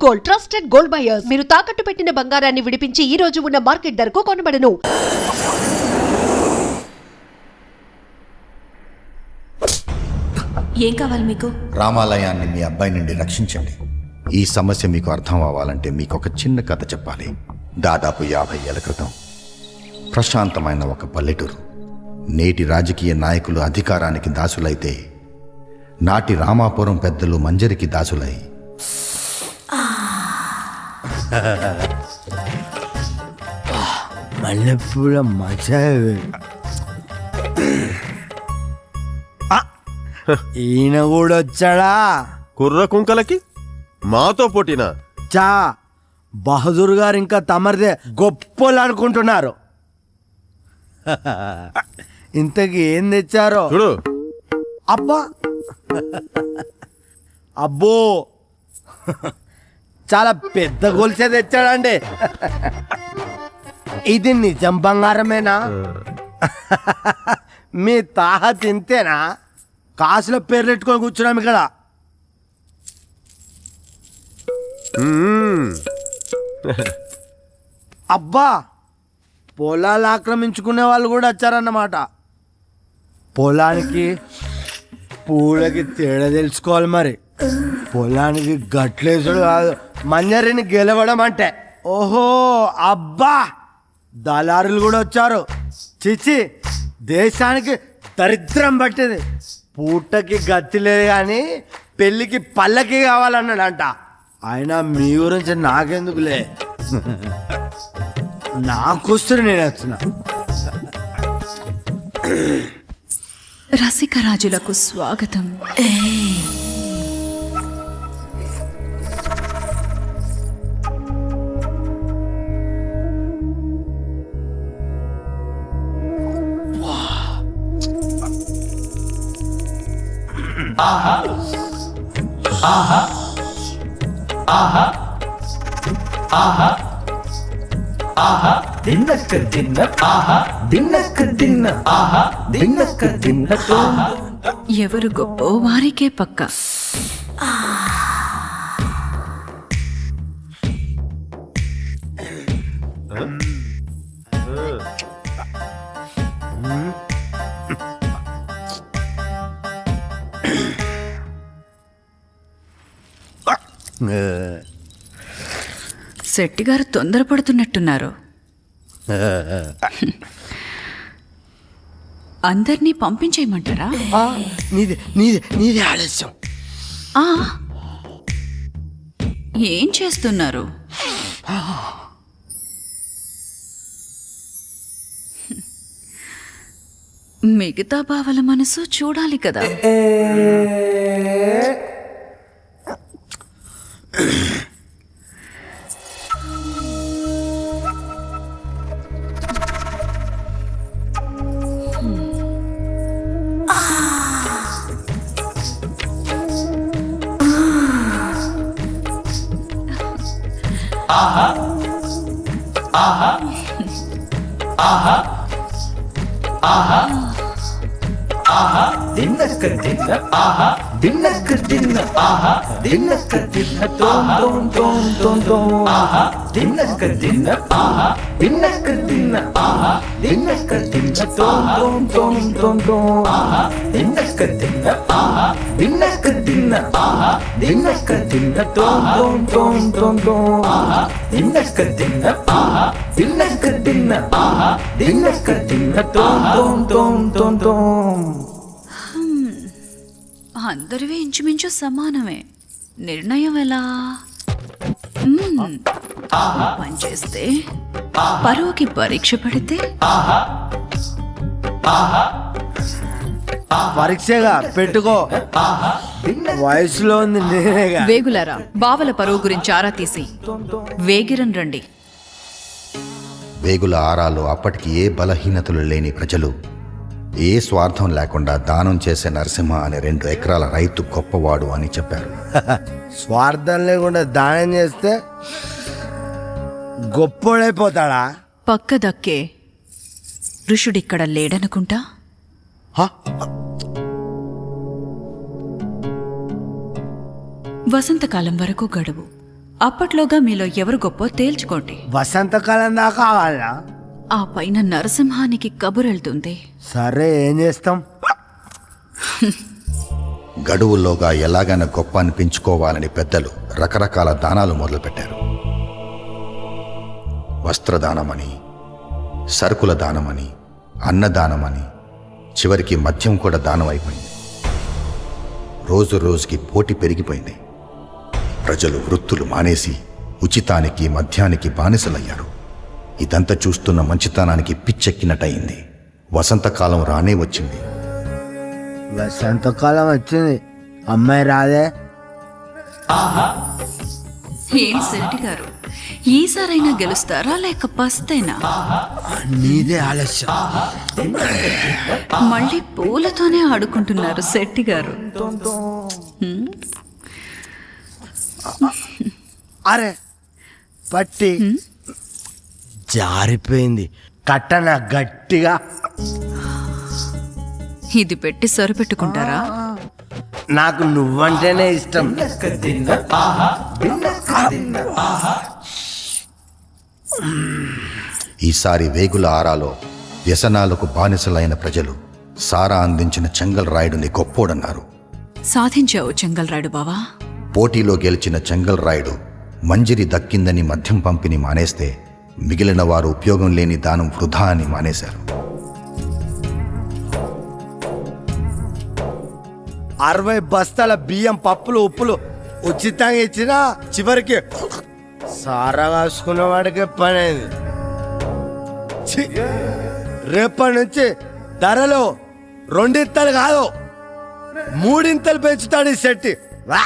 Gold, trusted gold buyers. మీరు తాకట్టు పెట్టిన బంగారాన్ని విడిపించి ఈ రోజు ఉన్న మార్కెట్ ధరకు కొనబడను. ఏం కావాలి మీకు? రామాలయాన్ని మీ అబ్బాయి నుండి రక్షించండి. ఈ సమస్య మీకు అర్థం అవ్వాలంటే మీకు ఒక చిన్న కథ చెప్పాలి. దాదాపు 50 ఏళ్ల క్రితం ప్రశాంతమైన ఒక పల్లెటూరు. నేటి రాజకీయ నాయకులు అధికారానికి దాసులైతే నాటి రామాపురం పెద్దలు మంజరికి దాసులై మల్లెపూల మజా. ఈయన కూడా వచ్చాడా? కుర్ర కుంకలకి మాతో పోటీనా? చా బహదూర్ గారు ఇంకా తమరిదే గొప్పలు అనుకుంటున్నారు. ఇంతకి ఏం తెచ్చారో చూడు. అబ్బా అబ్బో చాలా పెద్ద గొలుసే తెచ్చాడండి. ఇది నిజం బంగారమేనా? మీ తాహ తింతేనా? కాసులో పేర్లు పెట్టుకొని కూర్చున్నాం ఇక్కడ. అబ్బా పొలాలు ఆక్రమించుకునే వాళ్ళు కూడా వచ్చారన్నమాట. పొలానికి పూలకి తేడా తెలుసుకోవాలి మరి. పొలానికి గట్లేసుడు కాదు, మంజరిని గెలవడం అంటే. ఓహో అబ్బా దళారులు కూడా వచ్చారు. చిచి దేశానికి దరిద్రం పట్టింది. పూటకి గతి లేదు కానీ పెళ్ళికి పల్లకి కావాలన్నాడంట. ఆయన మీ గురించి నాకెందుకులే, నాకొస్తుంది, నేను వచ్చిన. రసిక రాజులకు స్వాగతం. దిన్నక్క దిన్న ఆహా దిన్నక్క దిన్న ఆహా దిన్నక్క దిన్న. ఎవరు గొప్ప వారికే పక్క. శెట్టి గారు తొందరపడుతున్నట్టున్నారు. అందరినీ పంపించేయమంటారా? నీది ఆలస్యం. ఆ, ఏం చేస్తున్నారు? మిగతా బావల మనసు చూడాలి కదా. ఆహా ఆహా ఆహా ఆహా ఆహా దిన్నక్క దిన్న ఆహా దిన్నక్క దిన్న ఆహా దిన్నక్క దిన్న తోం తోం తోం తోం తోం. ఆహా దిన్నక్క దిన్న ఆహా దిన్నక్క దిన్న ఆహా దిన్నక్క దిన్న తోం తోం తోం తోం తోం. ఆహా దిన్నక్క దిన్న ఆహా దిన్నక్క దిన్న ఆహా దిన్నక్క దిన్న తోం తోం తోం తోం తోం. ఆహా దిన్నక్క దిన్న ఆహా దిన్నక్క దిన్న ఆహా దిన్నక్క దిన్న తోం తోం తోం తోం తోం. అందరివి ఇంచుమించు సమానమే. నిర్ణయం ఎలా? పనిచేస్తే పరువుకి పరీక్ష పెడితే పరీక్షగా పెట్టుకో. వయసులో ఉంది నేనేగా. వేగులారా, బావల పరువు గురించి ఆరా తీసి వేగిరన్ రండి. వేగుల ఆరాలో అప్పటికి ఏ బలహీనతలు లేని ప్రజలు ఏ స్వార్థం లేకుండా దానం చేసే నరసింహ అనే 2 ఎకరాల రైతు గొప్పవాడు అని చెప్పారు. స్వార్థం లేకుండా దానం చేస్తే గొప్పోడైపోతాడా? పక్క దక్కే ఋషుడిక్కడ లేడనుకుంటా. వసంతకాలం వరకు గడువు. అప్పట్లోగా మీలో ఎవరు గొప్పో తేల్చుకోండి. వసంతకాలం దాకా కావాలా? ఆ పైన నరసింహానికి కబురెళ్తుంది. సరే, ఏం చేస్తాం? గడువుల్లోగా ఎలాగైనా గొప్ప అనిపించుకోవాలని పెద్దలు రకరకాల దానాలు మొదలుపెట్టారు. వస్త్రదానమని, సరుకుల దానమని, అన్నదానమని, చివరికి మద్యం కూడా దానం అయిపోయింది. రోజు రోజుకి పోటీ పెరిగిపోయింది. ప్రజలు వృత్తులు మానేసి ఉచితానికి, మద్యానికి బానిసలయ్యారు. ఇదంతా చూస్తున్న మంచితనానికి పిచ్చెక్కినట్టయింది. వసంతకాలం రానే వచ్చింది. వసంతకాలం వచ్చింది, అమ్మాయి రాదే? ఏం శెట్టి గారు, ఈసారైనా గెలుస్తారా లేక పస్తేనా? నీదే ఆలస్యం. మళ్ళీ పూలతోనే ఆడుకుంటున్నారు శెట్టి గారు. అరే పట్టి జారిపోయింది. కట్టన గట్టిగా. ఇది పెట్టి సరిపెట్టుకుంటారా? నాకు నువ్వంటేనే ఇష్టం. ఈసారి వేగుల ఆరాలో వ్యసనాలకు బానిసలైన ప్రజలు సారా అందించిన చెంగల్ రాయుడుని గొప్పోడన్నారు. సాధించావు చెంగల్ రాయుడు బావా. పోటీలో గెలిచిన చెంగల్ రాయుడు మంజిరి దక్కిందని మద్యం పంపిణీ మానేస్తే మిగిలిన వారు ఉపయోగం లేని దానం వృధా అని మానేశారు. 60 బస్తాల బియ్యం, పప్పులు, ఉప్పులు ఉచితంగా ఇచ్చినా చివరికి సారా కాసుకున్న వాడికే పని అయింది. ఛీ! రేపటి నుంచి ధరలు 2 ఇంతలు కాదు 3 ఇంతలు పెంచుతాడు ఈ శెట్టి. వా!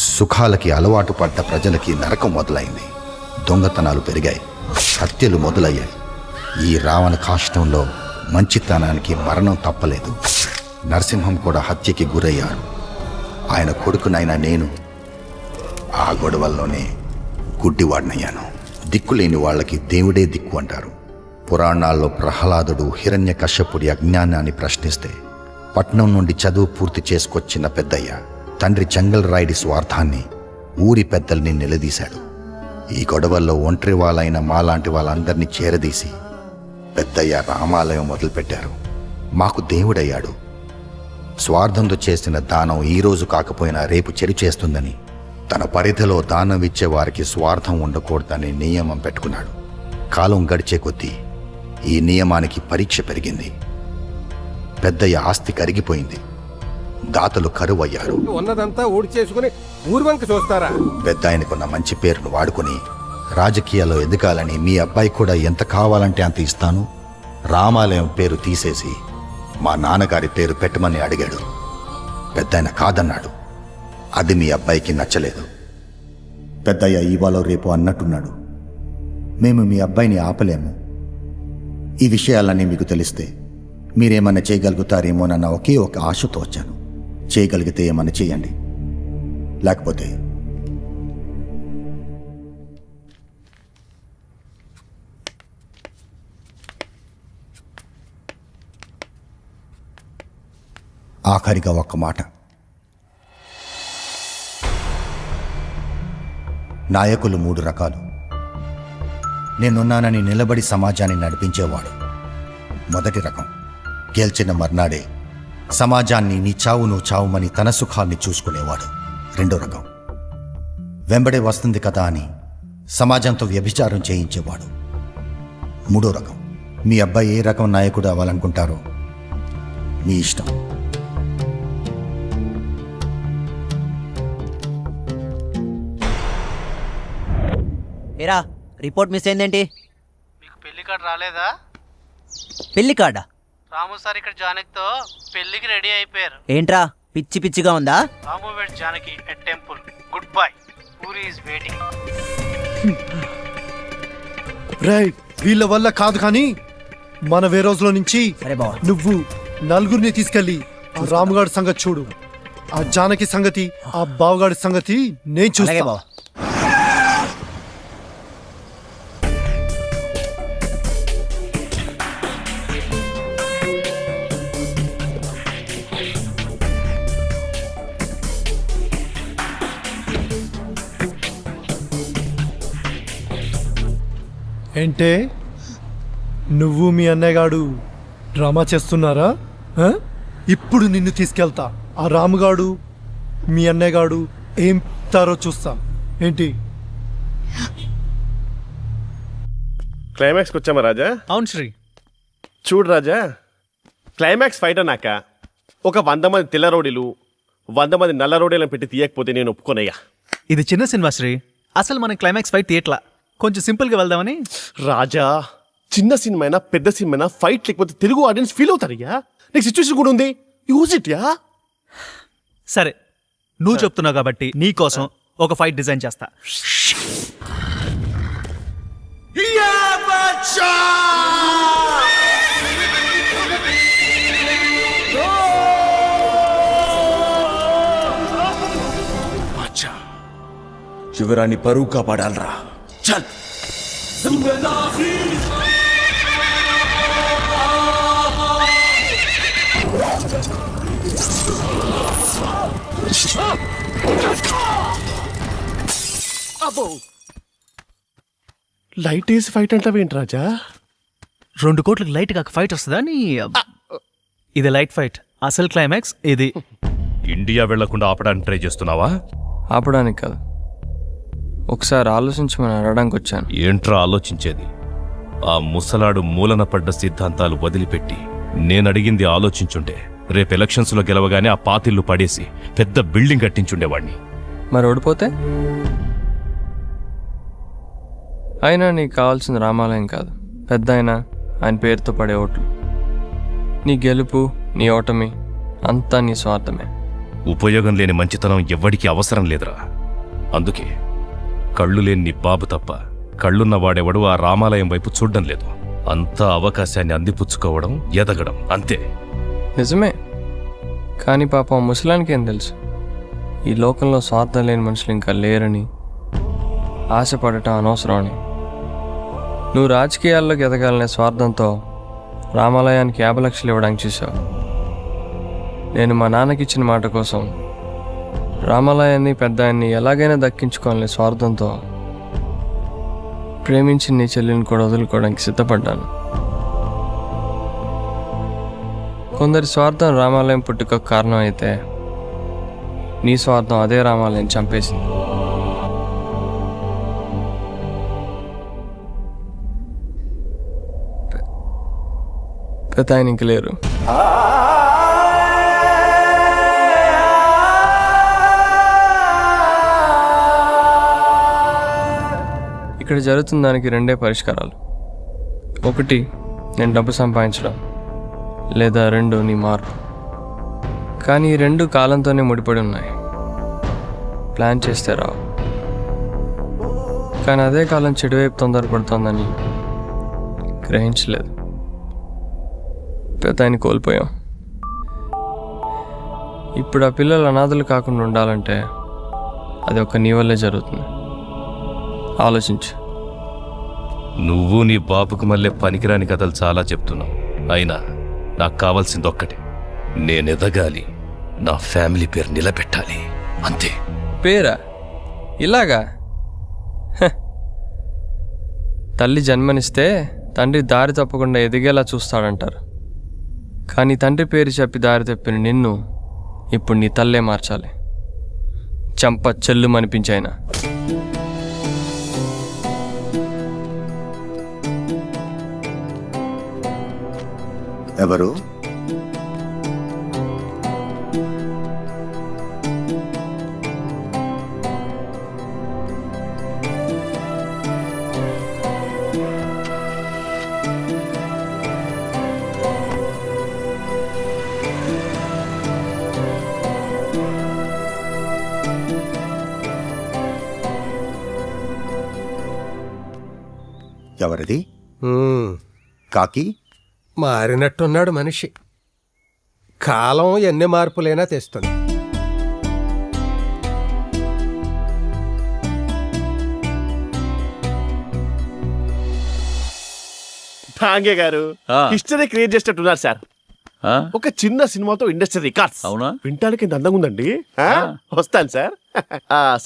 సుఖాలకి అలవాటు పడ్డ ప్రజలకి నరకం మొదలైంది. దొంగతనాలు పెరిగాయి, హత్యలు మొదలయ్యాయి. ఈ రావణ కాష్టంలో మంచితనానికి మరణం తప్పలేదు. నరసింహం కూడా హత్యకి గురయ్యారు. ఆయన కొడుకునైనా నేను ఆ గొడవల్లోనే గుడ్డివాడినయ్యాను. దిక్కులేని వాళ్ళకి దేవుడే దిక్కు అంటారు. పురాణాల్లో ప్రహ్లాదుడు హిరణ్య కశ్యపుడి అజ్ఞానాన్ని ప్రశ్నిస్తే పట్నం నుండి చదువు పూర్తి చేసుకొచ్చిన పెద్దయ్య తండ్రి చెంగల్ రాయుడి స్వార్థాన్ని ఊరి పెద్దల్ని నిలదీశాడు. ఈ గొడవల్లో ఒంటరి వాళ్ళైన మాలాంటి వాళ్ళందరినీ చేరదీసి పెద్దయ్య రామాలయం మొదలుపెట్టారు. మాకు దేవుడయ్యాడు. స్వార్థంతో చేసిన దానం ఈరోజు కాకపోయినా రేపు చెడు చేస్తుందని, తన పరిధిలో దానం ఇచ్చే వారికి స్వార్థం ఉండకూడదని నియమం పెట్టుకున్నాడు. కాలం గడిచే కొద్దీ ఈ నియమానికి పరీక్ష పెరిగింది. పెద్దయ్య ఆస్తి కరిగిపోయింది. దాతలు కరువయ్యారు. ఉన్నదంతా ఊడి చేసుకుని ఊర్వంక చూస్తారా? పెద్ద ఆయనకున్న మంచి పేరును వాడుకుని రాజకీయాల్లో ఎదగాలని మీ అబ్బాయి కూడా ఎంత కావాలంటే అంత ఇస్తాను, రామాలయం పేరు తీసేసి మా నాన్నగారి పేరు పెట్టమని అడిగాడు. పెద్దాయన కాదన్నాడు. అది మీ అబ్బాయికి నచ్చలేదు. పెద్దయ్య ఇవాళ రేపు అన్నట్టున్నాడు. మేము మీ అబ్బాయిని ఆపలేము. ఈ విషయాలన్నీ మీకు తెలిస్తే మీరేమన్నా చేయగలుగుతారేమోనన్న ఒకే ఒక ఆశతో వచ్చాను. చేయగలిగితే ఏమన్నా చేయండి, లేకపోతే ఆఖరిగా ఒక్క మాట. నాయకులు 3 రకాలు. నేనున్నానని నిలబడి సమాజాన్ని నడిపించేవాడు మొదటి రకం. గెలిచిన మర్నాడే సమాజాన్ని నీ చావు నువ్వు చావుమని తన సుఖాన్ని చూసుకునేవాడు రెండో రకం. వెంబడే వస్తుంది కదా అని సమాజంతో వ్యభిచారం చేయించేవాడు మూడో రకం. మీ అబ్బాయి ఏ రకం నాయకుడు అవ్వాలనుకుంటారో మీ ఇష్టం. ఏరా రిపోర్ట్ మిస్ అయిందేంటి? మీకు పెళ్లి కార్డు రాలేదా? పెళ్లి కార్డా? రాము సార్ ఇక్కడ జానకితో పెళ్లికి రెడీ అయిపోయారు. ఏంట్రా పిచ్చి పిచ్చిగా ఉందా? రాము వెడ్ Janaki at temple. Good bye. Puri is waiting. Right, వీళ్ళ వల్ల కాదు కానీ మన వేరోజ్లో నుంచి సరే బావ, నువ్వు నలుగురిని తీసుకెళ్ళి రాముగాడి సంగతి చూడు. ఆ జానకి సంగతి, ఆ బావగాడి సంగతి నేను అలాగే చూస్తా. బావ. ఏంటే నువ్వు మీ అన్నయ్యగాడు డ్రామా చేస్తున్నారా? ఆ? ఇప్పుడు నిన్ను తీసుకెళ్తా. ఆ రాముగాడు మీ అన్నయ్యగాడు ఏం తారో చూస్తా. ఏంటి? క్లైమాక్స్కి వచ్చామా రాజా? అవును శ్రీ. చూడు రాజా, క్లైమాక్స్ ఫైట్ అన్నాక ఒక 100 మంది తెల్ల రౌడీలు 100 మంది నల్ల రౌడీలను పెట్టి తీయకపోతే నేను ఒప్పుకోనయ్యా. ఇది చిన్న సినిమా శ్రీ. అసలు మనం క్లైమాక్స్ ఫైట్ తీయట్లా, కొంచెం సింపుల్గా వెళ్దామని. రాజా, చిన్న సినిమా అయినా పెద్ద సినిమా అయినా ఫైట్ లేకపోతే తెలుగు ఆడియన్స్ ఫీల్ అవుతారయ్యా. నీకు సిచ్యువేషన్ కూడా ఉంది, యూజ్ ఇట్ యా. సరే, నువ్వు చెప్తున్నావు కాబట్టి నీ కోసం ఒక ఫైట్ డిజైన్ చేస్తా. శివరాణి పరువు కాపాడాలరా. చల్. లైట్ వేసి ఫైట్ అంటావేంటి రాజా? 2 కోట్లకు లైట్ గా ఫైట్ వస్తుందా నీ? ఇది లైట్ ఫైట్, అసలు క్లైమాక్స్ ఇది. ఇండియా వెళ్లకుండా ఆపడానికి ట్రై చేస్తున్నావా? ఆపడానికి కాదు, ఒకసారి ఆలోచించమని అడగడానికి వచ్చాను. ఏంట్రా ఆలోచించేది? ఆ ముసలాడు మూలన పడ్డ సిద్ధాంతాలు వదిలిపెట్టి నేనడిగింది ఆలోచించుంటే రేపు ఎలక్షన్స్లో గెలవగానే ఆ పాతిళ్ళు పడేసి పెద్ద బిల్డింగ్ కట్టించుండేవాణ్ణి. మరి ఓడిపోతే? అయినా నీకు కావాల్సిన రామాలయం కాదు, పెద్ద అయినా ఆయన పేరుతో పడే ఓట్లు. నీ గెలుపు, నీ ఓటమి అంతా నీ స్వార్థమే. ఉపయోగం లేని మంచితనం ఎవ్వడికి అవసరం లేదురా. అందుకే కళ్ళు లేని నీ బాబు తప్ప కళ్ళున్న వాడెవడు ఆ రామాలయం వైపు చూడ్డం లేదు. అంతా అవకాశాన్ని అందిపుచ్చుకోవడం, ఎదగడం అంతే. నిజమే, కానీ పాపం ముసలానికి ఏం తెలుసు ఈ లోకంలో స్వార్థం లేని మనుషులు ఇంకా లేరని, ఆశపడటం అనవసరం అని. నువ్వు రాజకీయాల్లోకి ఎదగాలనే స్వార్థంతో రామాలయానికి 50 లక్షలు ఇవ్వడానికి చూసావు. నేను మా నాన్నకి ఇచ్చిన మాట కోసం రామాలయాన్ని, పెద్ద ఆయన్ని ఎలాగైనా దక్కించుకోవాలనే స్వార్థంతో ప్రేమించి నీ చెల్లిని కూడా వదులుకోవడానికి సిద్ధపడ్డాను. కొందరి స్వార్థం రామాలయం పుట్టుకకు కారణం అయితే నీ స్వార్థం అదే రామాలయం చంపేసింది. పెద్ద ఆయన ఇంక లేరు. ఇక్కడ జరుగుతున్న దానికి 2 పరిష్కారాలు. 1 నేను డబ్బు సంపాదించడం, లేదా 2 నీ మార్పు. కానీ ఈ 2 కాలంతోనే ముడిపడి ఉన్నాయి. ప్లాన్ చేస్తే రావు. కానీ అదే కాలం చెడువైపు తొందరపడుతోందని గ్రహించలేదు. పెద్ద ఆయన కోల్పోయాం. ఇప్పుడు ఆ పిల్లలు అనాథలు కాకుండా ఉండాలంటే అది ఒక నీ వల్లే జరుగుతుంది. ఆలోచించు. నువ్వు నీ బాబుకు మళ్ళీ పనికిరాని కథలు చాలా చెప్తున్నావు. అయినా నాకు కావాల్సింది ఒక్కటే, నేనెదగాలి, నా ఫ్యామిలీ పేరు నిలబెట్టాలి, అంతే. పేరా? ఇలాగా? తల్లి జన్మనిస్తే తండ్రి దారి తప్పకుండా ఎదిగేలా చూస్తాడంటారు. కానీ తండ్రి పేరు చెప్పి దారి తప్పిన నిన్ను ఇప్పుడు నీ తల్లే మార్చాలి, చంప చెల్లుమనిపించాయినా. ఎవరు? ఎవరిది? కాకి మారినట్టున్నాడు మనిషి. కాలం ఎన్ని మార్పులైనా తెస్తుంది. భాంగే గారు హిస్టరీ క్రియేట్ చేసేటట్టున్నారు సార్. ఒక చిన్న సినిమాతో ఇండస్ట్రీ రికార్డ్స్. అవునా? వింటానికి ఎంత అందంగా ఉందండి. వస్తాను సార్.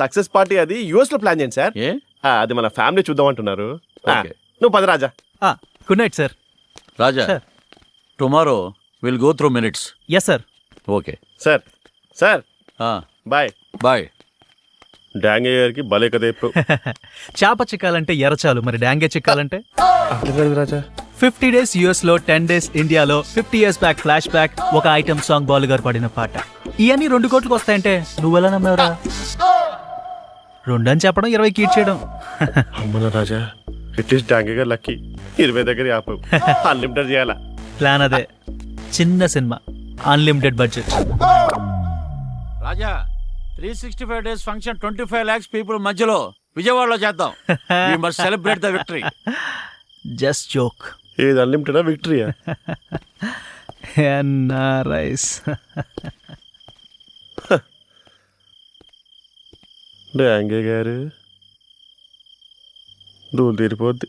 సక్సెస్ పార్టీ అది US లో ప్లాన్ చేయండి సార్. అది మన ఫ్యామిలీ చూద్దాం అంటున్నారు. నువ్వు పది Raja. Good night sir. Raja, sir. Tomorrow will go through minutes. Yes sir. Okay sir sir bye. Bye. Dange గారికి భలే కథ చెప్పు. చేప చిక్కాలంటే ఎరచాలు, మరి డాంగే చిక్కాలంటే రాజా 50 days US లో 10 days ఇండియాలో 50 years బ్యాక్ ఫ్లాష్ బ్యాక్ ఒక ఐటమ్ సాంగ్ బాలు గారు పాడిన పాట. ఇవన్నీ 2 కోట్లకు వస్తాయంటే నువ్వెలా నమ్మేవరా? 2 అని చెప్పడం 20 కీట్ చేయడం. అమ్మన రాజా, అట్లీస్ట్ డాంగే గారు లక్కీ 20 దగ్గర ఆపు. అన్లిమిటెడ్ చేయాలా? ప్లాన్ అదే. చిన్న cinema, unlimited budget. Raja, 365 days function 25 lakhs people మధ్యలో విజయవాడలో చేద్దాం. We must celebrate the victory. Just joke. ఏది అన్లిమిటెడా విక్టరీయా? రైస్. డాంగే గారు దూలు తీరిపోద్ది.